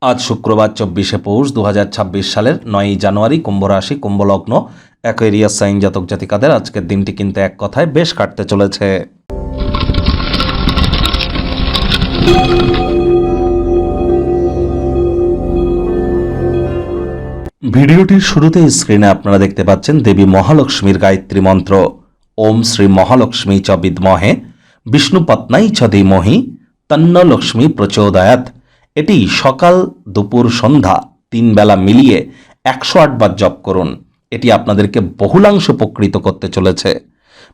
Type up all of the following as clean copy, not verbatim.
আজ শুক্রবার 24শে পৌষ 2026 সালের 9ই জানুয়ারি, কুম্ভ রাশি, কুম্ভ লগ্ন, অ্যাকোয়ারিয়াস সাইন জাতক জাতিকাদের আজকের দিনটি কিন্তু এক কথায় বেশ কাটতে চলেছে। ভিডিওটির শুরুতে স্ক্রিনে আপনারা দেখতে পাচ্ছেন দেবী মহালক্ষ্মীর গায়ত্রী মন্ত্র। ওম শ্রী মহালক্ষ্মী চ বিদ্মহে বিষ্ণুপত্নাই চ ধীমহি তন্ন লক্ষ্মী প্রচোদয়াৎ। এটি সকাল, দুপুর, সন্ধ্যা 3 বেলা মিলিয়ে 108 বার জপ করুন। এটি আপনাদেরকে বহুলাংশ উপকৃত করতে চলেছে।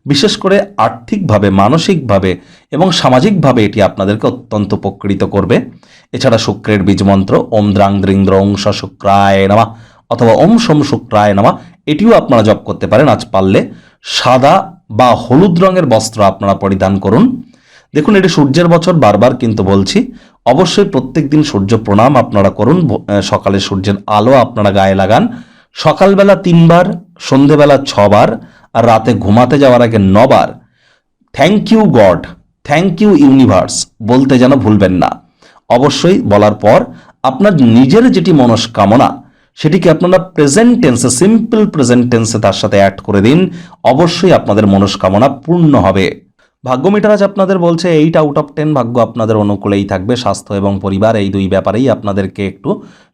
বিশেষ করে আর্থিকভাবে, মানসিকভাবে এবং সামাজিকভাবে এটি আপনাদেরকে অত্যন্ত উপকৃত করবে। এছাড়া শুক্রের বীজ মন্ত্র ওম দ্রাং দ্রিং দ্রং স শুক্রায় নমঃ অথবা ওম সোম শুক্রায় নমঃ, এটিও আপনারা জপ করতে পারেন। আজ পারলে সাদা বা হলুদ রঙের বস্ত্র আপনারা পরিধান করুন। দেখুন, এটি সূর্যের বছর, বারবার কিন্তু বলছি, অবশ্যই প্রত্যেক দিন সূর্য প্রণাম আপনারা করুন। সকালে সূর্যের আলো আপনারা গায়ে লাগান। সকালবেলা 3 বার, সন্ধেবেলা 6 বার, আর রাতে ঘুমাতে যাওয়ার আগে 9 বার thank you God, thank you universe বলতে যেন ভুলবেন না। অবশ্যই বলার পর আপনার নিজের যেটি মনস্কামনা সেটিকে আপনারা প্রেজেন্ট টেন্সে, সিম্পল প্রেজেন্ট টেন্সে তার সাথে অ্যাড করে দিন। অবশ্যই আপনাদের মনস্কামনা পূর্ণ হবে। ভাগ্য মিটার আজ আপনাদের বলছে 8 আউট অফ 10 ভাগ্য আপনাদের অনুকূলেই থাকবে। স্বাস্থ্য এবং পরিবার, এই দুই ব্যাপারেই আপনাদেরকে একটু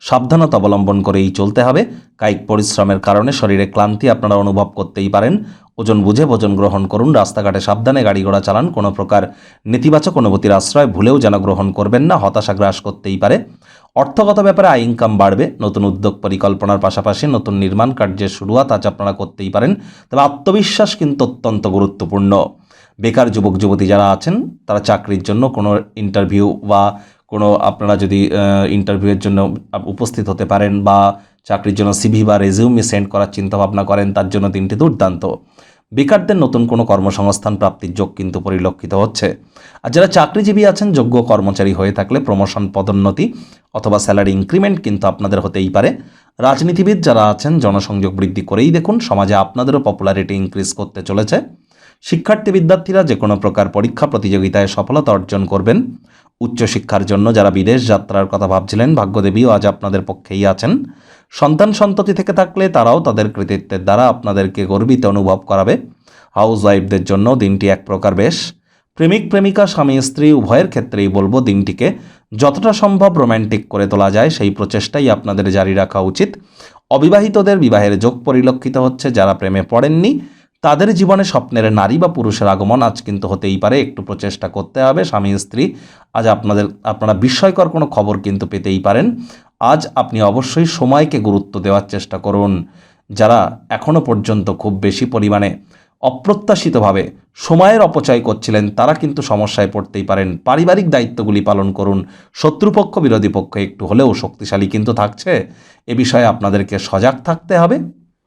সাবধানতা অবলম্বন করেই চলতে হবে। কায়িক পরিশ্রমের কারণে শরীরে ক্লান্তি আপনারা অনুভব করতেই পারেন। ওজন বুঝে ভোজন গ্রহণ করুন। রাস্তাঘাটে সাবধানে গাড়ি ঘোড়া চালান। কোনো প্রকার নেতিবাচক অনুভূতির আশ্রয় ভুলেও যেন গ্রহণ করবেন না, হতাশা গ্রাস করতেই পারে। অর্থগত ব্যাপারে আয় ইনকাম বাড়বে। নতুন উদ্যোগ পরিকল্পনার পাশাপাশি নতুন নির্মাণ কার্যের শুরুয়াত আজ আপনারা করতেই পারেন। তবে আত্মবিশ্বাস কিন্তু অত্যন্ত গুরুত্বপূর্ণ। বেকার যুবক যুবতী যারা আছেন তারা চাকরির জন্য কোনো ইন্টারভিউ বা কোনো, আপনারা যদি ইন্টারভিউয়ের জন্য উপস্থিত হতে পারেন বা চাকরির জন্য সিভি বা রেজিউমে সেন্ড করার চিন্তাভাবনা করেন, তার জন্য দিনটি দুর্দান্ত। বেকারদের নতুন কোনো কর্মসংস্থান প্রাপ্তির যোগ কিন্তু পরিলক্ষিত হচ্ছে। আর যারা চাকরিজীবী আছেন, যোগ্য কর্মচারী হয়ে থাকলে প্রমোশন, পদোন্নতি অথবা স্যালারি ইনক্রিমেন্ট কিন্তু আপনাদের হতেই পারে। রাজনীতিবিদ যারা আছেন জনসংযোগ বৃদ্ধি করেই দেখুন, সমাজে আপনাদেরও পপুলারিটি ইনক্রিজ করতে চলেছে। শিক্ষার্থী বিদ্যার্থীরা যে কোনো প্রকার পরীক্ষা প্রতিযোগিতায় সফলতা অর্জন করবেন। উচ্চশিক্ষার জন্য যারা বিদেশ যাত্রার কথা ভাবছিলেন, ভাগ্যদেবীও আজ আপনাদের পক্ষেই আছেন। সন্তান সন্ততি থেকে থাকলে তারাও তাদের কৃতিত্বের দ্বারা আপনাদেরকে গর্বিত অনুভব করাবে। হাউস ওয়াইফদের জন্য দিনটি এক প্রকার বেশ। প্রেমিক প্রেমিকা, স্বামী স্ত্রী উভয়ের ক্ষেত্রেই বলবো দিনটিকে যতটা সম্ভব রোম্যান্টিক করে তোলা যায় সেই প্রচেষ্টাই আপনাদের জারি রাখা উচিত। অবিবাহিতদের বিবাহের যোগ পরিলক্ষিত হচ্ছে। যারা প্রেমে পড়েননি তাদের জীবনে স্বপ্নের নারী বা পুরুষের আগমন আজ কিন্তু হতেই পারে। একটু প্রচেষ্টা করতে হবে। স্বামী স্ত্রী আজ আপনারা বিস্ময়কর কোনো খবর কিন্তু পেতেই পারেন। আজ আপনি অবশ্যই সময়কে গুরুত্ব দেওয়ার চেষ্টা করুন। যারা এখনও পর্যন্ত খুব বেশি পরিমাণে অপ্রত্যাশিতভাবে সময়ের অপচয় করছিলেন তারা কিন্তু সমস্যায় পড়তেই পারেন। পারিবারিক দায়িত্বগুলি পালন করুন। শত্রুপক্ষ, বিরোধী পক্ষ একটু হলেও শক্তিশালী কিন্তু থাকছে। এ বিষয়ে আপনাদেরকে সজাগ থাকতে হবে।